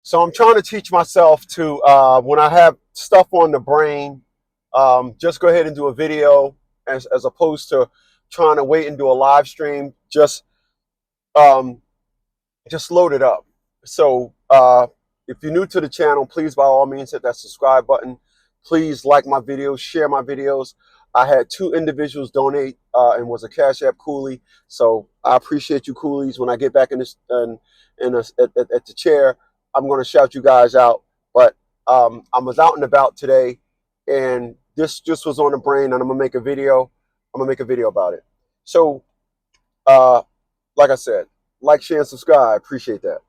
So I'm trying to teach myself to, when I have stuff on the brain, just go ahead and do a video as opposed to trying to wait and do a live stream. Um, just load it up. So if you're new to the channel, please by all means hit that subscribe button. Please like my videos, share my videos. I had 2 individuals donate and was a Cash App Coolie. So I appreciate you coolies. When I get back in this at the chair, I'm going to shout you guys out. But I was out and about today, and this just was on the brain, and I'm gonna make a video. I'm gonna make a video about it. So, like I said, like, share, and subscribe. Appreciate that.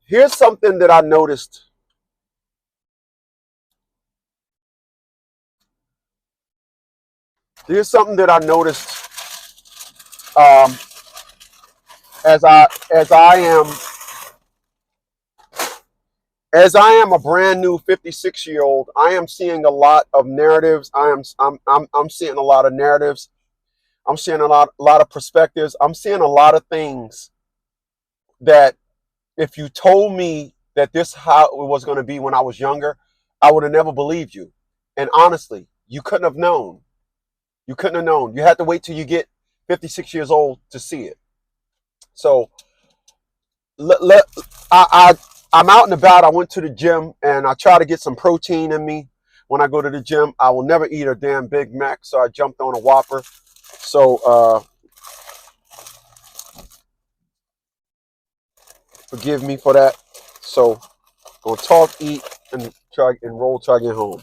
Here's something that I noticed. Here's something that I noticed as I am a brand new 56-year-old. I am seeing a lot of narratives. I'm seeing a lot of narratives. I'm seeing a lot of perspectives. I'm seeing a lot of things that if you told me that this how it was going to be when I was younger, I would have never believed you. And honestly, you couldn't have known. You couldn't have known. You had to wait till you get 56 years old to see it. So I'm out and about. I went to the gym and I try to get some protein in me. When I go to the gym, I will never eat a damn Big Mac, so I jumped on a Whopper. So forgive me for that. So gonna talk, eat, and try and roll, try to get home.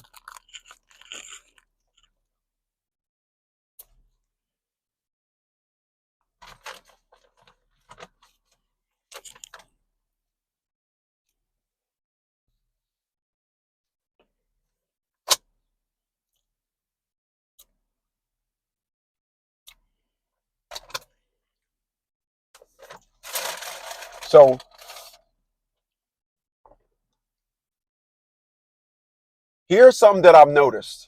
So here's something that I've noticed.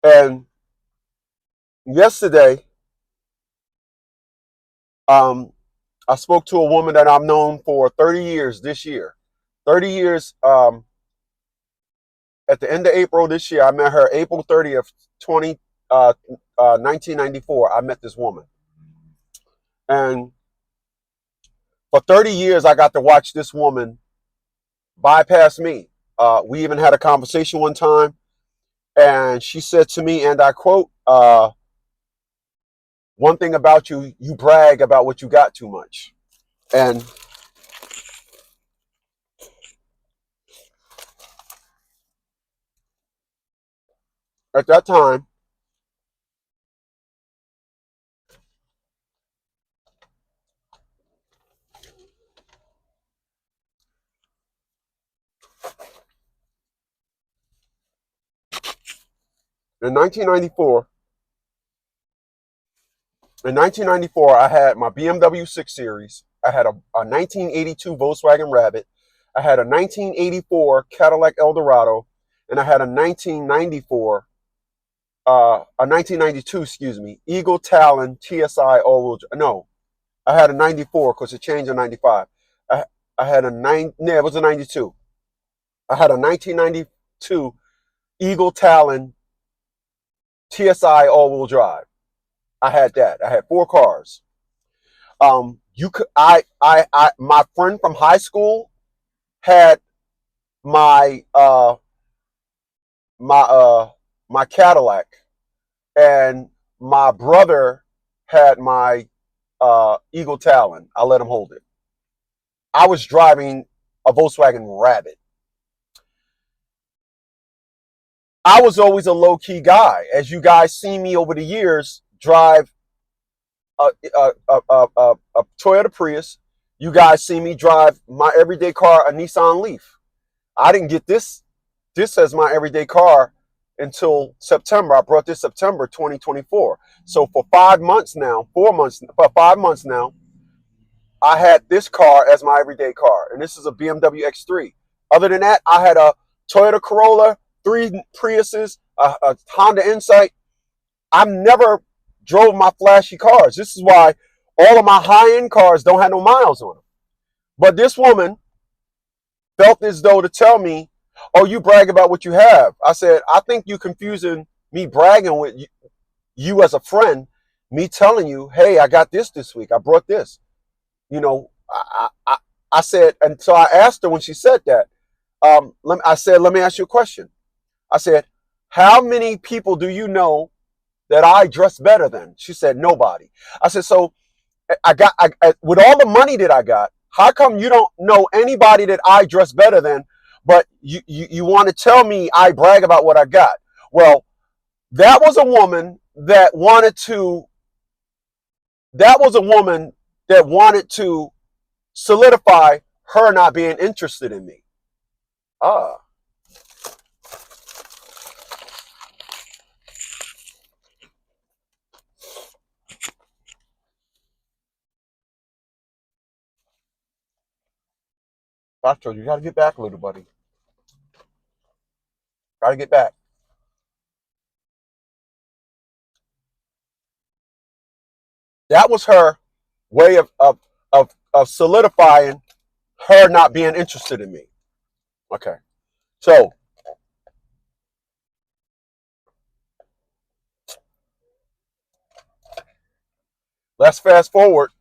And yesterday, I spoke to a woman that I've known for 30 years this year. 30 years. At the end of April this year, I met her April 30th, 1994. I met this woman. And for 30 years, I got to watch this woman bypass me. We even had a conversation one time, and she said to me, and I quote, one thing about you, you brag about what you got too much. And at that time, in 1994, I had my BMW 6 Series. I had a 1982 Volkswagen Rabbit. I had a 1984 Cadillac Eldorado, and I had a 1992, excuse me, Eagle Talon TSI all-wheel. No, I had a 94 because it changed in 95. I had a it was a 92. I had a 1992 Eagle Talon TSI all-wheel drive. I had that. I had 4 cars. My friend from high school had my my Cadillac, and my brother had my Eagle Talon. I let him hold it. I was driving a Volkswagen Rabbit. I was always a low-key guy. As you guys see me over the years drive a Toyota Prius. You guys see me drive my everyday car, a Nissan Leaf. I didn't get this as my everyday car until September. I brought this September 2024. So for 5 months now, 5 months now, I had this car as my everyday car. And this is a BMW X3. Other than that, I had a Toyota Corolla, 3 Priuses, a Honda Insight. I've never drove my flashy cars. This is why all of my high-end cars don't have no miles on them. But this woman felt as though to tell me, oh, you brag about what you have. I said, I think you confusing me bragging with you as a friend, me telling you, hey, I got this week. I brought this. You know, I said, and so I asked her when she said that, I said, let me ask you a question. I said, how many people do you know that I dress better than? She said, nobody. I said, so with all the money that I got, how come you don't know anybody that I dress better than, but you want to tell me I brag about what I got? Well, that was a woman that wanted to solidify her not being interested in me. Ah. I told you, you got to get back, little buddy. Got to get back. That was her way of solidifying her not being interested in me. Okay. So let's fast forward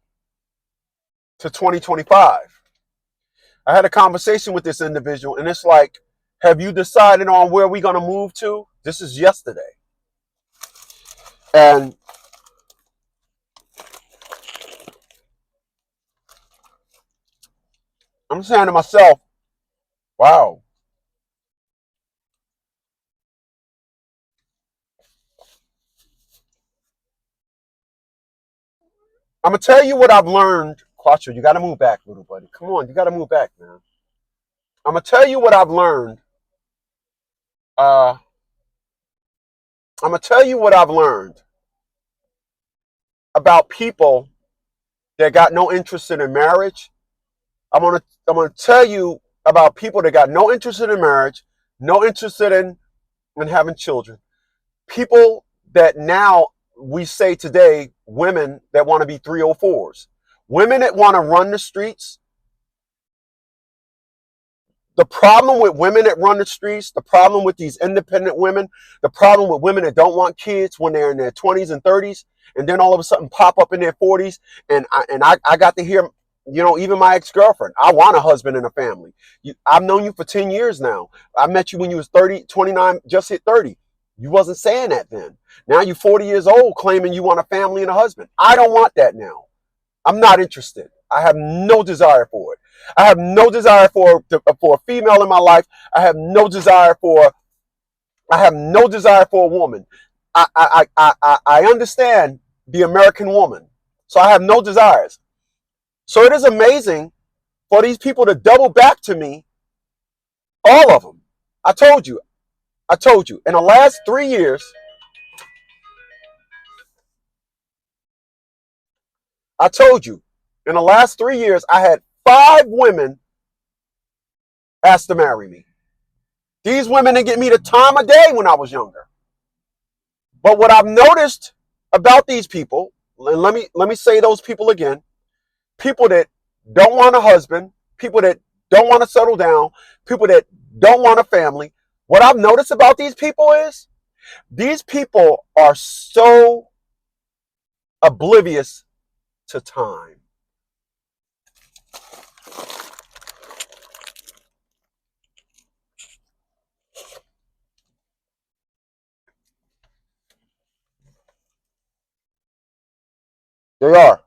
to 2025. I had a conversation with this individual, and it's like, have you decided on where we're going to move to? This is yesterday. And I'm saying to myself, wow. I'm going to tell you what I've learned. Quattro, you got to move back, little buddy. Come on, you got to move back, man. I'm going to tell you what I've learned. I'm going to tell you what I've learned about people that got no interest in marriage. I'm gonna tell you about people that got no interest in marriage, no interest in having children. People that now we say today, women that want to be 304s, women that want to run the streets. The problem with women that run the streets, the problem with these independent women, the problem with women that don't want kids when they're in their 20s and 30s, and then all of a sudden pop up in their 40s. And I got to hear, even my ex-girlfriend, I want a husband and a family. I've known you for 10 years now. I met you when you was 30, 29, just hit 30. You wasn't saying that then. Now you're 40 years old claiming you want a family and a husband. I don't want that now. I'm not interested. I have no desire for it. I have no desire for a female in my life. I have no desire for a woman. I understand the American woman. So I have no desires. So it is amazing for these people to double back to me. All of them. I told you. In the last 3 years, I told you. In the last 3 years, I had 5 women ask to marry me. These women didn't get me the time of day when I was younger. But what I've noticed about these people, and let me say those people again, people that don't want a husband, people that don't want to settle down, people that don't want a family. What I've noticed about these people is these people are so oblivious to time. They are.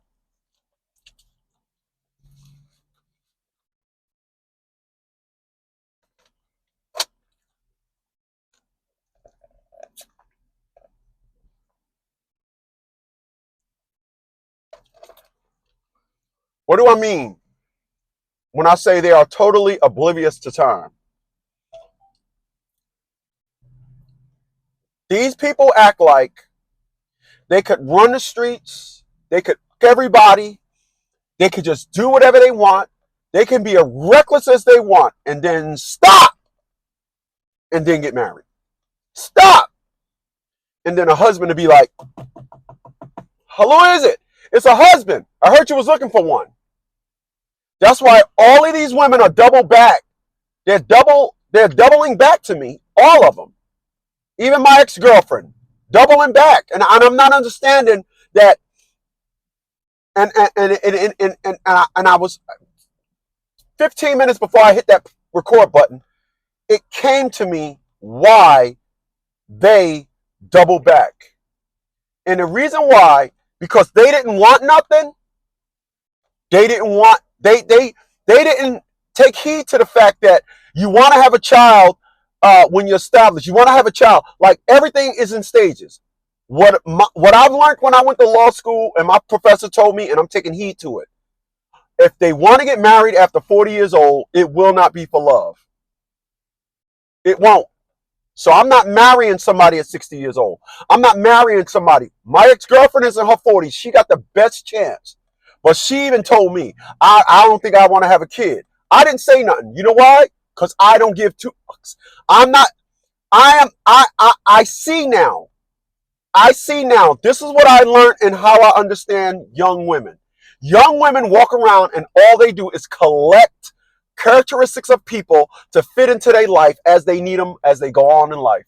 What do I mean when I say they are totally oblivious to time? These people act like they could run the streets, they could everybody, they could just do whatever they want, they can be as reckless as they want, and then stop, and then get married. Stop! And then a husband to be like, who is it? It's a husband. I heard you was looking for one. That's why all of these women are double back They're doubling back to me, all of them. Even my ex-girlfriend, doubling back. And I'm not understanding that. And I was 15 minutes before I hit that record button, it came to me why they double back. And the reason why, because they didn't want nothing. They didn't take heed to the fact that you want to have a child when you're established. You want to have a child. Like, everything is in stages. What I've learned when I went to law school, and my professor told me, and I'm taking heed to it, if they want to get married after 40 years old, it will not be for love. It won't. So I'm not marrying somebody at 60 years old. I'm not marrying somebody. My ex-girlfriend is in her 40s. She got the best chance. But she even told me, I don't think I want to have a kid. I didn't say nothing. You know why? Because I don't give two fucks. I see now. I see now. This is what I learned and how I understand young women. Young women walk around and all they do is collect characteristics of people to fit into their life as they need them as they go on in life.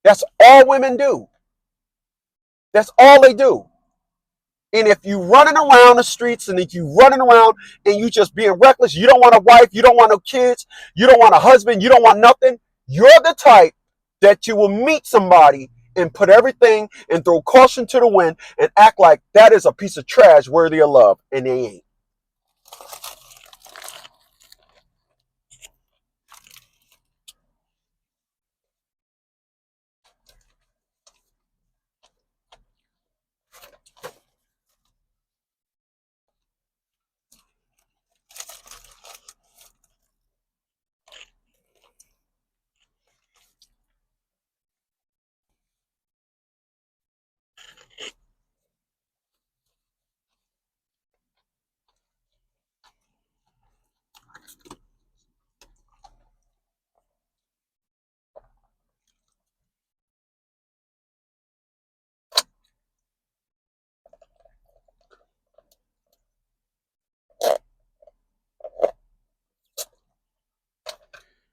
That's all women do. That's all they do. And if you running around the streets and if you running around and you just being reckless, you don't want a wife, you don't want no kids, you don't want a husband, you don't want nothing, you're the type that you will meet somebody and put everything and throw caution to the wind and act like that is a piece of trash worthy of love, and they ain't.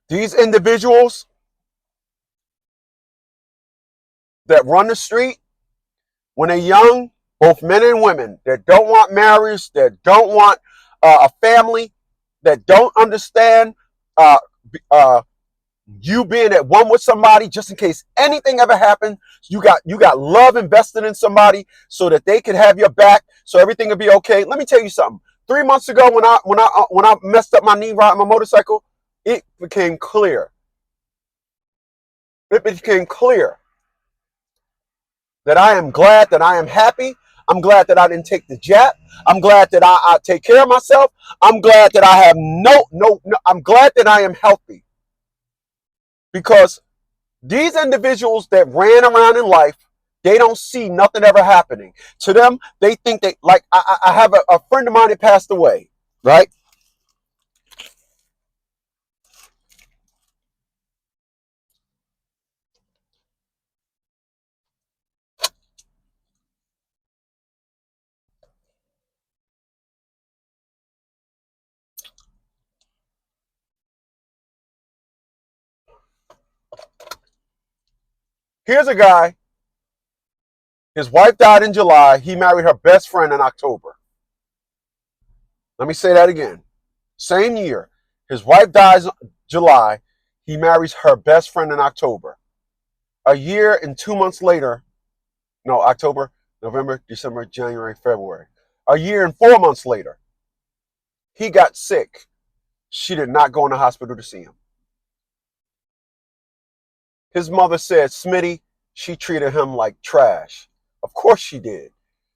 These individuals that run the street when they're young, both men and women, that don't want marriage, that don't want a family, that don't understand uh, you being at one with somebody just in case anything ever happened. You got love invested in somebody so that they can have your back, so everything will be okay. Let me tell you something. 3 months ago, when I messed up my knee riding my motorcycle, it became clear. It became clear that I am glad, that I am happy. I'm glad that I didn't take the jab. I'm glad that I take care of myself. I'm glad that I have I'm glad that I am healthy. Because these individuals that ran around in life, they don't see nothing ever happening. To them, they think that, like, I have a friend of mine that passed away, right? Here's a guy. His wife died in July. He married her best friend in October. Let me say that again. Same year. His wife dies in July. He marries her best friend in October. A year and 2 months later, no, October, November, December, January, February. A year and 4 months later, he got sick. She did not go in the hospital to see him. His mother said, Smitty, she treated him like trash. Of course she did.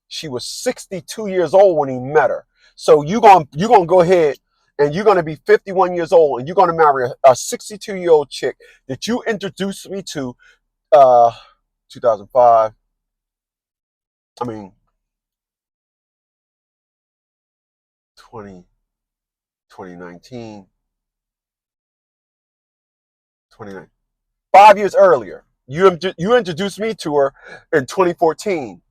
She was 62 years old when he met her. So you're gonna go ahead and you're gonna be 51 years old and you're gonna marry a 62-year-old chick that you introduced me to 2005. I mean 2019. 29. 5 years earlier. You introduced me to her in 2014.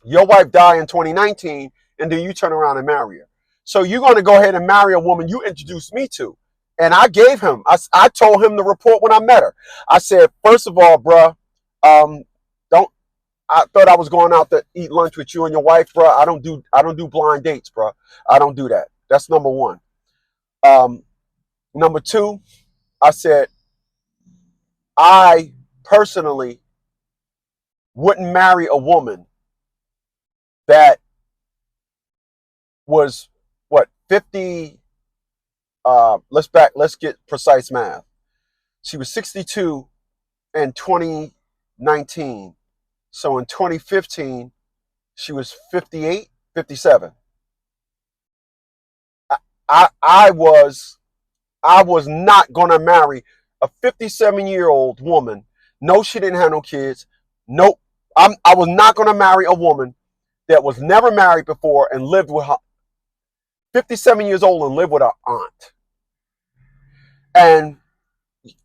Your wife died in 2019, and then you turn around and marry her. So you're going to go ahead and marry a woman you introduced me to. And I gave him, I told him the report when I met her. I said, first of all, bruh, don't, I thought I was going out to eat lunch with you and your wife, bruh. I don't do blind dates, bruh. I don't do that. That's number one. Um, Number two, I said, I personally wouldn't marry a woman that was what 50, let's get precise math. She was 62 in 2019. So in 2015, she was 58, 57. I, I was not gonna marry a 57-year-old woman. No, she didn't have no kids. Nope. I was not gonna marry a woman that was never married before and lived with her 57 years old and lived with her aunt. And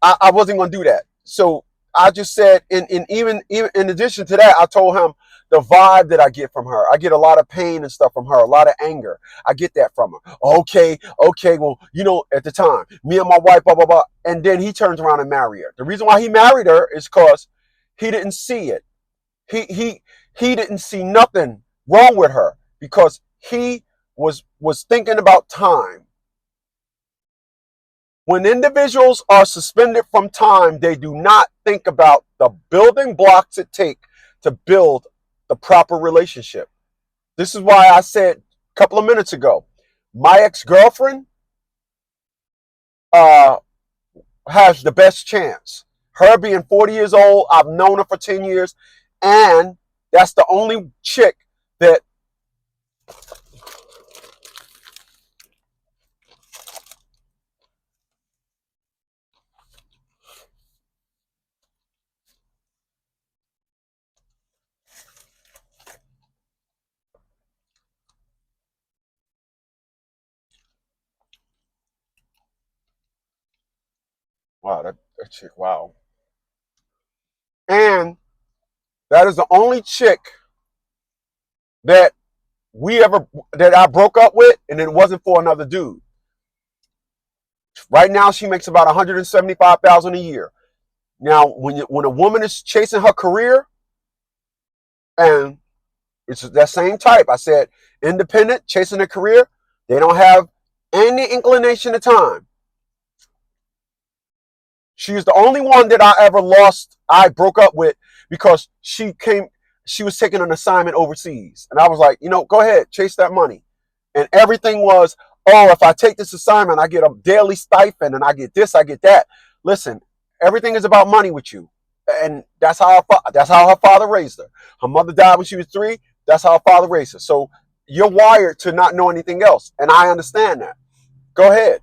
I wasn't gonna do that. So I just said, even in addition to that, I told him the vibe that I get from her. I get a lot of pain and stuff from her, a lot of anger. I get that from her. Okay, well, at the time, me and my wife, blah blah blah, and then he turns around and marry her. The reason why he married her is because he didn't see it. He didn't see nothing wrong with her because he was thinking about time. When individuals are suspended from time, they do not think about the building blocks it takes to build the proper relationship. This is why I said a couple of minutes ago, my ex-girlfriend uh, has the best chance. Her being 40 years old, I've known her for 10 years, and that's the only chick that. Wow, that chick, wow. And that is the only chick that that I broke up with, and it wasn't for another dude. Right now, she makes about 175,000 a year. Now, when a woman is chasing her career, and it's that same type, I said, independent, chasing a career, they don't have any inclination of time. She's the only one that I ever lost. I broke up with because she was taking an assignment overseas, and I was like, go ahead, chase that money, and everything was, oh, if I take this assignment, I get a daily stipend, and I get this, I get that. Listen, everything is about money with you, and that's how her father raised her. Her mother died when she was 3. That's how her father raised her. So you're wired to not know anything else, and I understand that. Go ahead.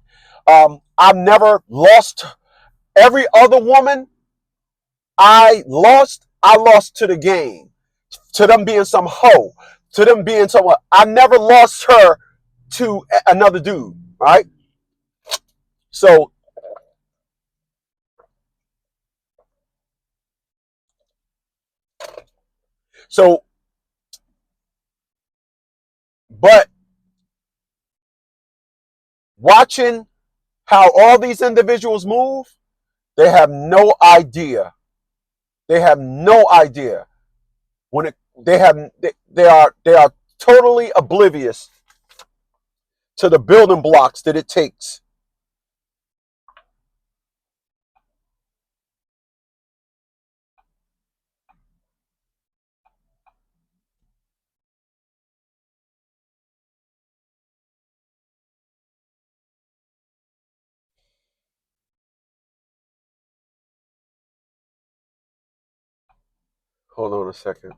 I've never lost. Every other woman I lost to the game, to them being some hoe, to them being someone. I never lost her to another dude, right? So, so, but watching how all these individuals move, they have no idea. They have no idea when it. They are totally oblivious to the building blocks that it takes. Hold on a second.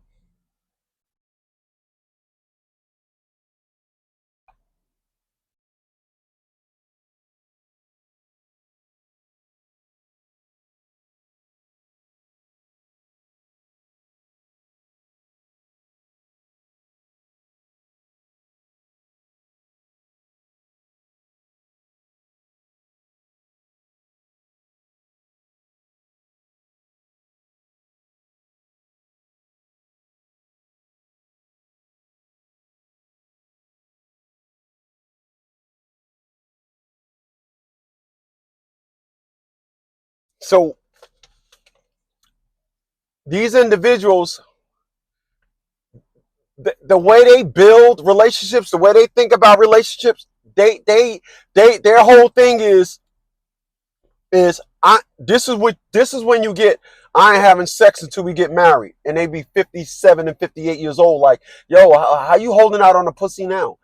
So these individuals, the way they build relationships, the way they think about relationships, their whole thing is this is when you get, I ain't having sex until we get married, and they be 57 and 58 years old. Like, yo, how you holding out on the pussy now?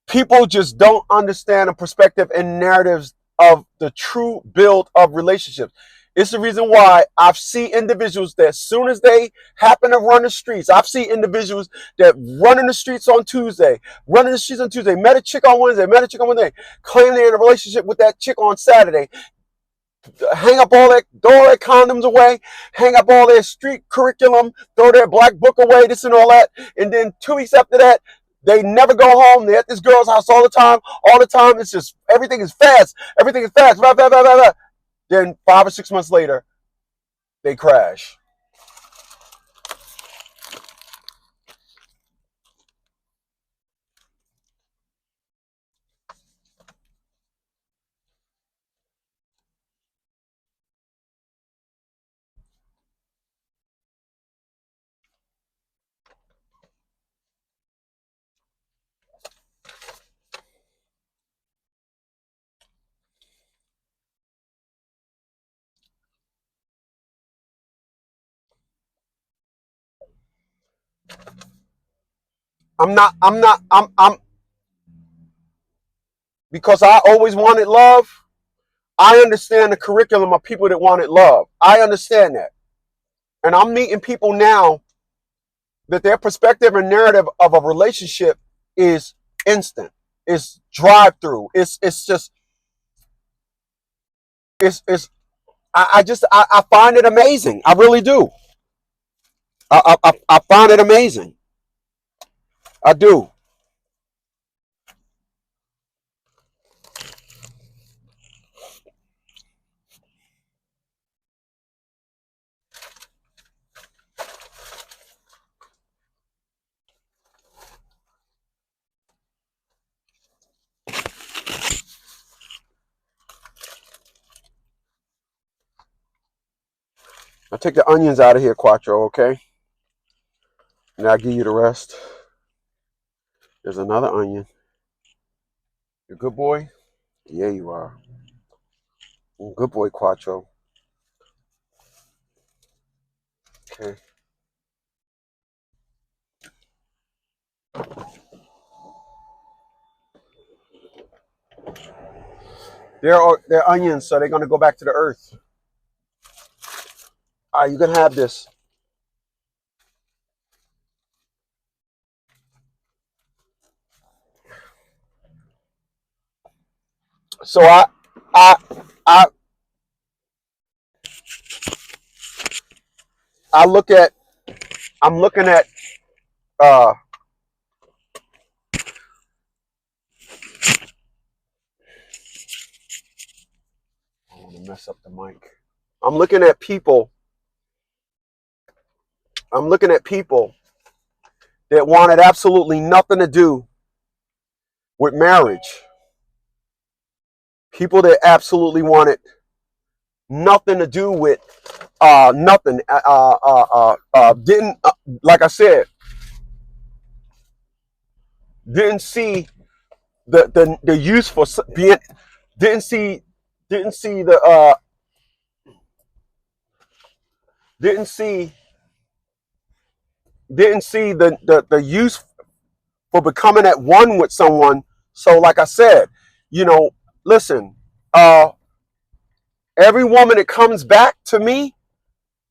People just don't understand the perspective and narratives of the true build of relationships. It's the reason why I've seen individuals that as soon as they happen to run the streets, I've seen individuals that run in the streets on Tuesday, met a chick on Wednesday, claim they're in a relationship with that chick on Saturday, hang up throw all their condoms away, hang up all their street curriculum, throw their black book away, this and all that. And then 2 weeks after that, they never go home. They're at this girl's house all the time. It's just, everything is fast. Blah, blah, blah, blah, blah. Then 5 or 6 months later, they crash. I'm because I always wanted love. I understand the curriculum of people that wanted love. I understand that. And I'm meeting people now that their perspective and narrative of a relationship is instant. It's drive through. It's just it's I find it amazing. I really do. I find it amazing. I do. I'll take the onions out of here, Quattro, okay? And I'll give you the rest. There's another onion. You a good boy? Yeah, you are. Good boy, Quattro. Okay. They're onions, so they're gonna go back to the earth. All right, you can have this. So I I I look at I'm looking at I don't want to mess up the mic. I'm looking at people. I'm looking at people that wanted absolutely nothing to do with marriage. People that absolutely wanted nothing to do with nothing. Didn't like I said, didn't see the use for being. Didn't see didn't see the didn't see didn't see the use for becoming at one with someone. So like I said, you know, listen, every woman that comes back to me,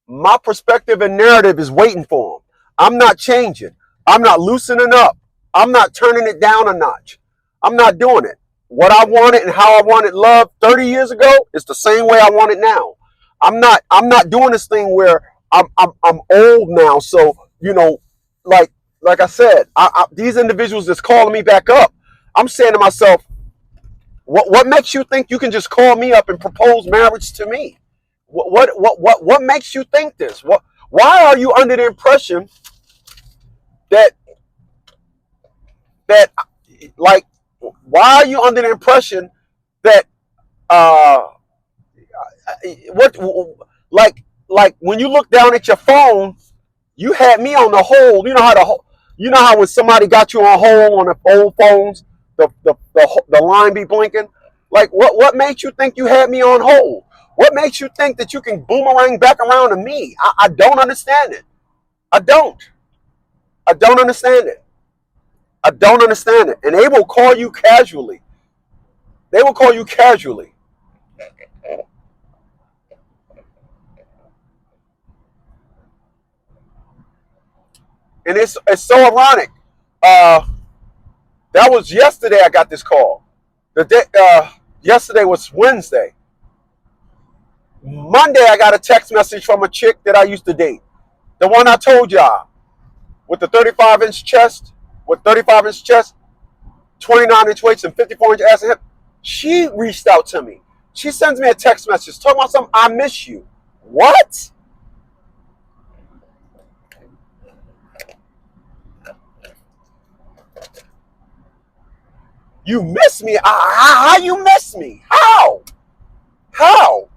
my perspective and narrative is waiting for them. I'm not changing. I'm not loosening up. I'm not turning it down a notch. I'm not doing it. What I wanted and how I wanted love 30 years ago is the same way I want it now. I'm not doing this thing where I'm old now. So, you know, like I said, these individuals that's calling me back up, I'm saying to myself, what makes you think you can just call me up and propose marriage to me? What makes you think this? Why are you under the impression that that like why are you under the impression that uh what, like when you look down at your phone, you had me on the hold. You know how when somebody got you on hold on the old phones, the line be blinking. Like what makes you think you had me on hold? What makes you think that you can boomerang back around to me? I don't understand it. I don't. I don't understand it. I don't understand it. And they will call you casually. They will call you casually. And it's so ironic. That was yesterday I got this call. Yesterday was Wednesday. Monday I got a text message from a chick that I used to date. The one I told y'all with the 35-inch chest, 29-inch waist, and 54-inch ass and hip. She reached out to me. She sends me a text message talking about something. I miss you. What? You miss me? How you miss me? How? How?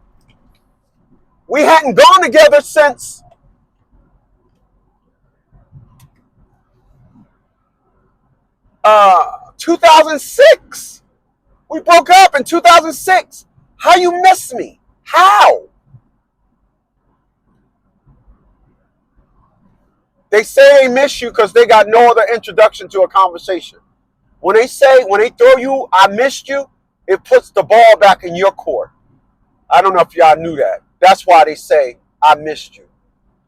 We hadn't gone together since 2006. We broke up in 2006. How you miss me? How? They say they miss you because they got no other introduction to a conversation. When they throw you, I missed you, it puts the ball back in your court. I don't know if y'all knew that. That's why they say, I missed you.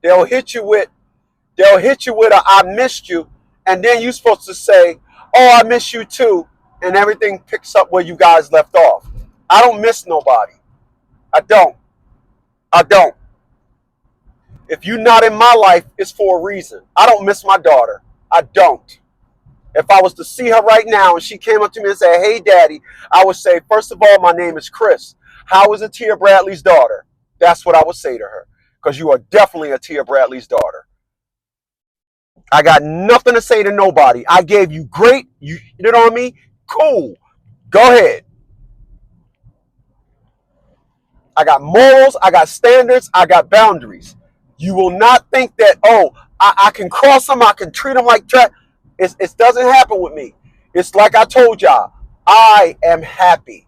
They'll hit you with a I missed you, and then you're supposed to say, oh, I miss you too, and everything picks up where you guys left off. I don't miss nobody. I don't. I don't. If you're not in my life, it's for a reason. I don't miss my daughter. I don't. If I was to see her right now and she came up to me and said, hey, daddy, I would say, first of all, my name is Chris. How is Atia Bradley's daughter? That's what I would say to her, because you are definitely Atia Bradley's daughter. I got nothing to say to nobody. I gave you great, you know what I mean? Cool. Go ahead. I got morals, I got standards, I got boundaries. You will not think that, oh, I can cross them, I can treat them like trash. It doesn't happen with me. It's like I told y'all, I am happy.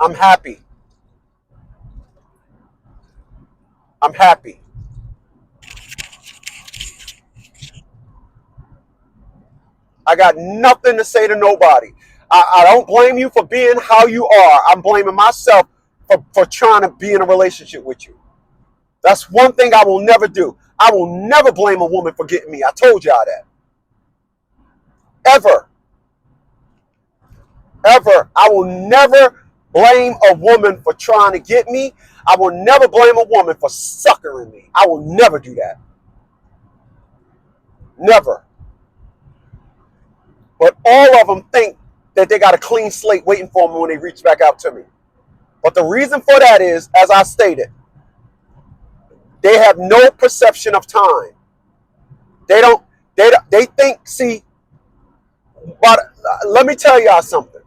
I'm happy. I'm happy. I got nothing to say to nobody. I don't blame you for being how you are. I'm blaming myself for trying to be in a relationship with you. That's one thing I will never do. I will never blame a woman for getting me. I told y'all that. Ever. Ever. I will never blame a woman for trying to get me. I will never blame a woman for suckering me. I will never do that. Never. But all of them think that they got a clean slate waiting for them when they reach back out to me. But the reason for that is, as I stated, they have no perception of time. They think, see, but let me tell y'all something.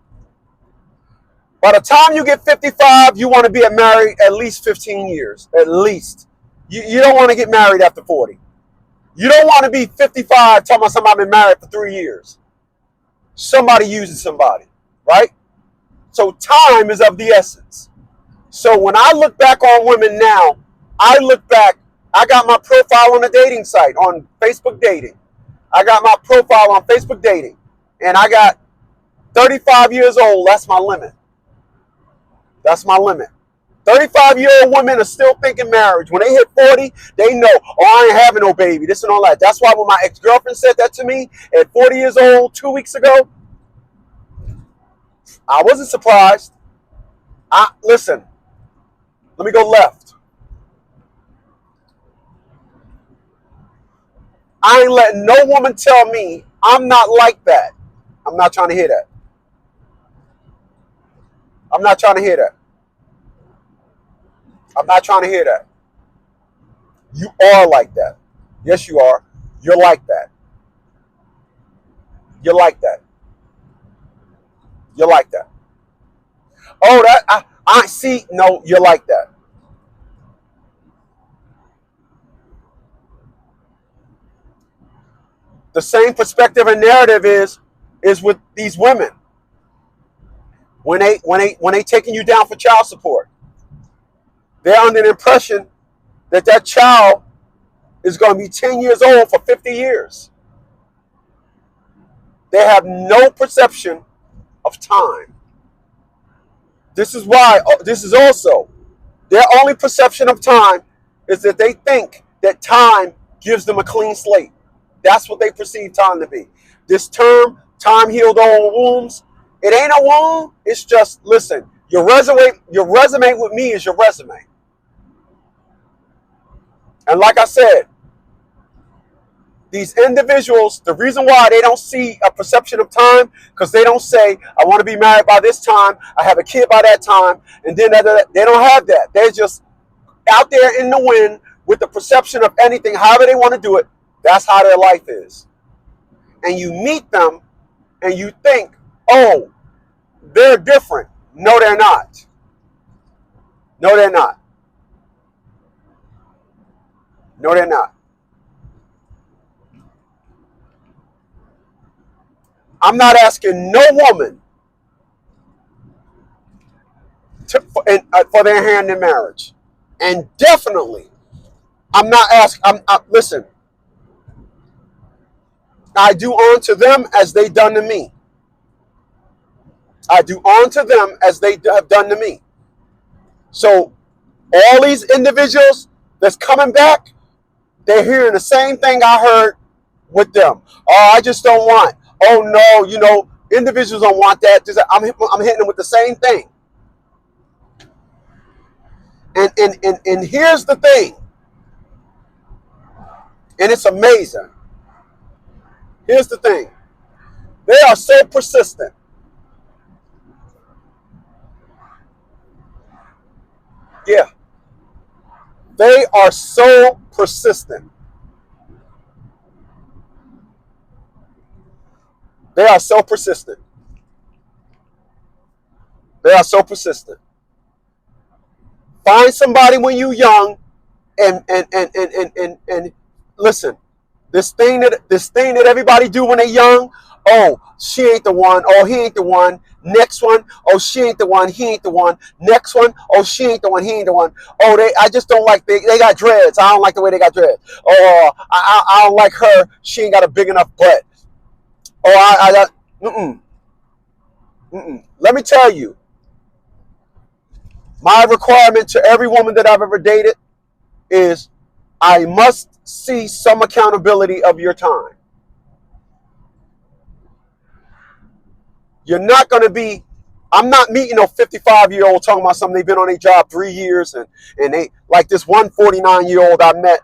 By the time you get 55, you want to be married at least 15 years. At least. You don't want to get married after 40. You don't want to be 55 talking about somebody been married for 3 years. Somebody using somebody, right? So time is of the essence. So when I look back on women now, I look back, I got my profile on a dating site, on Facebook Dating. I got my profile on Facebook Dating. And I got 35 years old. That's my limit. That's my limit. 35-year-old women are still thinking marriage. When they hit 40, they know, oh, I ain't having no baby, this and all that. That's why when my ex-girlfriend said that to me at 40 years old 2 weeks ago, I wasn't surprised. Listen, let me go left. I ain't letting no woman tell me I'm not like that. I'm not trying to hear that. I'm not trying to hear that. I'm not trying to hear that. You are like that. Yes, you are. You're like that. You're like that. You're like that. Oh, I see, no, you're like that. The same perspective and narrative is with these women. When they taking you down for child support, they're under the impression that that child is going to be 10 years old for 50 years. They have no perception of time. This is why, this is also, their only perception of time is that they think that time gives them a clean slate. That's what they perceive time to be. This term, time healed all wounds, it ain't a wound. It's just, listen, your resume with me is your resume. And like I said, these individuals, the reason why they don't see a perception of time, because they don't say, I want to be married by this time, I have a kid by that time, and then they don't have that. They're just out there in the wind with the perception of anything, however they want to do it. That's how their life is. And you meet them and you think, oh, they're different. No, they're not. No, they're not. No, they're not. I'm not asking no woman for their hand in marriage. And definitely, I'm not asking, listen, I do unto them as they done to me. I do unto them as they have done to me. So all these individuals that's coming back, they're hearing the same thing I heard with them. Oh, I just don't want. Oh no, individuals don't want that. I'm hitting them with the same thing. And here's the thing, and it's amazing. Here's the thing. They are so persistent. Yeah. They are so persistent. They are so persistent. They are so persistent. Find somebody when you're young and listen. This thing that everybody do when they're young, oh, she ain't the one, oh, he ain't the one. Next one, oh, she ain't the one, he ain't the one. Next one, oh, she ain't the one, he ain't the one. Oh, I just don't like, they got dreads. I don't like the way they got dreads. Oh, I don't like her. She ain't got a big enough butt. Oh, I got, Let me tell you, my requirement to every woman that I've ever dated is I must see some accountability of your time. You're not going to be, I'm not meeting no 55-year-old talking about something they've been on a job 3 years and they, like this one 49-year-old I met,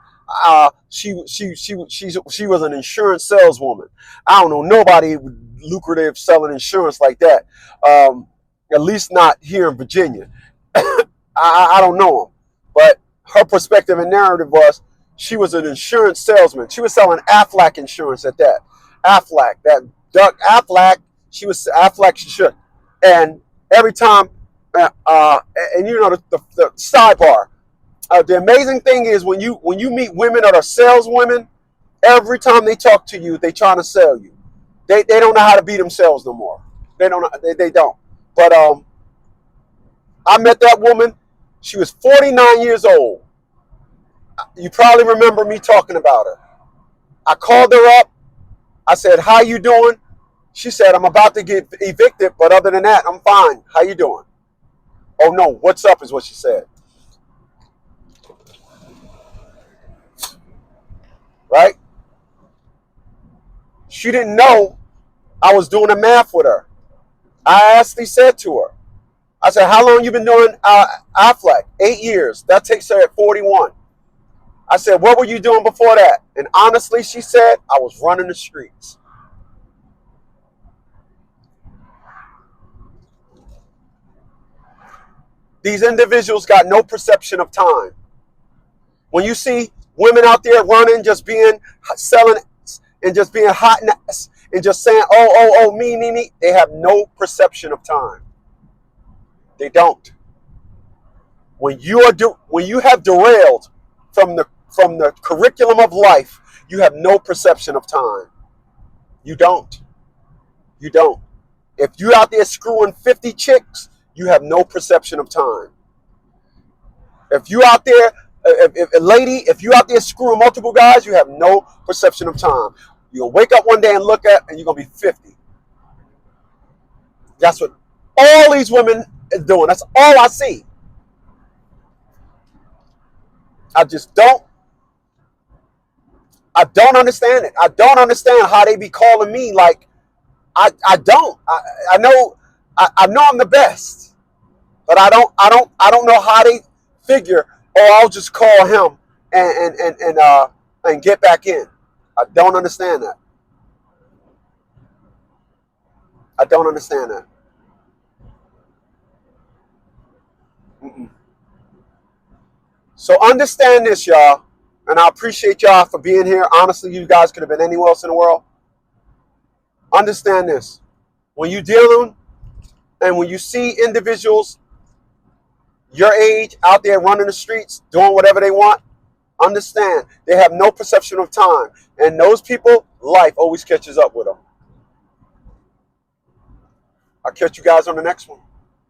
she was an insurance saleswoman. I don't know nobody lucrative selling insurance like that. At least not here in Virginia. I don't know them, but her perspective and narrative was she was an insurance salesman. She was selling Aflac insurance at that. Aflac, that Doug Aflac, she was Aflac, she should. And every time, and the sidebar, the amazing thing is when you meet women that are saleswomen, every time they talk to you, they trying to sell you. They don't know how to be themselves no more. They don't. But I met that woman. She was 49 years old. You probably remember me talking about her. I called her up. I said, how you doing? She said, I'm about to get evicted, but other than that, I'm fine. How you doing? Oh, no, what's up is what she said. Right? She didn't know I was doing the math with her. I actually said to her, I said, how long you been doing Aflac? 8 years. That takes her at 41. I said, what were you doing before that? And honestly, she said, I was running the streets. These individuals got no perception of time. When you see women out there running, just being selling and just being hot and just saying, oh, me, they have no perception of time. They don't. When you have derailed from the curriculum of life, you have no perception of time. You don't. You don't. If you out there screwing 50 chicks, you have no perception of time. If you out there, if you out there screwing multiple guys, you have no perception of time. You'll wake up one day and look at, and you're gonna be 50. That's what all these women is doing. That's all I see. I just don't. I don't understand it. I don't understand how they be calling me like I don't. I know I know I'm the best, but I don't know how they figure. Oh, I'll just call him and get back in. I don't understand that. I don't understand that. Mm-mm. So understand this, y'all, and I appreciate y'all for being here. Honestly, you guys could have been anywhere else in the world. Understand this: when you're dealing and when you see individuals your age out there running the streets, doing whatever they want, understand they have no perception of time. And those people, life always catches up with them. I'll catch you guys on the next one.